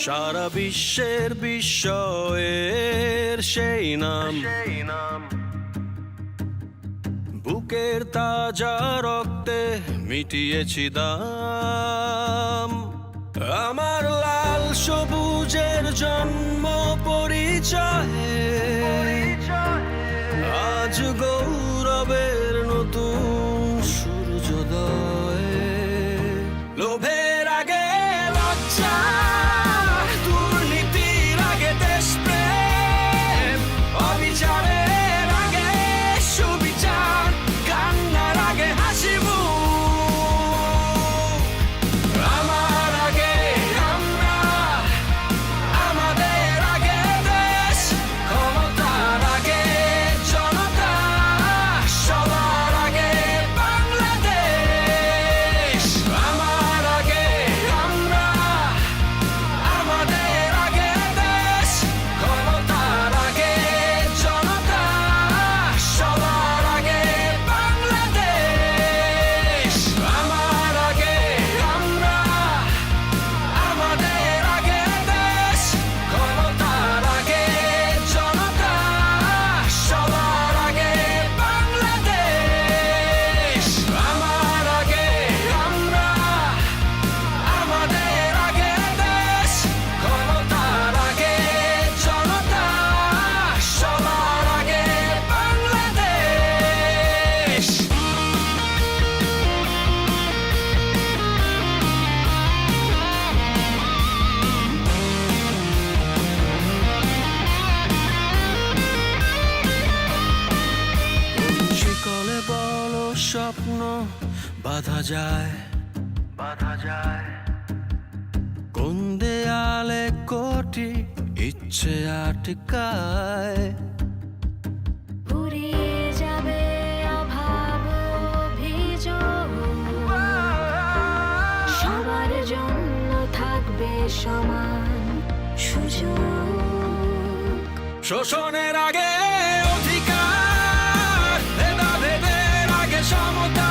সারা বিশ্বের বিস্ময়ের সেই নাম, বুকের তাজা রক্তে মিটিয়েছি দাম। আমার লাল সবুজের জন্ম পরিচয়ে আজ গৌরবের নতুন সূর্যোদয়। লোভের আগে লজ্জা, দুর্নীতির আগে দেশপ্রেম, অবিচারের আগে সুবিচার, কান্নার আগে হাসি মুখ। আমার আগে আমরা, আমাদের আগে দেশ, ক্ষমতার আগে জনতা, সবার আগে বাংলাদেশ। আমার আগে আমরা, আমাদের আগে দেশ, ক্ষমতার আগে জনতা, সবার আগে বাংলাদেশ। আমার আগে আমরা, আমাদের আগে দেশ, ক্ষমতার আগে জনতা, সবার আগে বাংলাদেশ। আমার আগে আমরা, আমাদের আগে দেশ, ক্ষমতার আগে জনতা, সবার আগে বাংলাদেশ। শিকলে বলো স্বপ্ন বাঁধা যায়, কোন দেয়ালে কোটি ইচ্ছে আটকায়। ফুরিয়ে যাবে অভাব অভিযোগ, সবার জন্য থাকবে সমান সুযোগ। শোষণের আগে অধিকার, ভেদাভেদের আগে সমতা,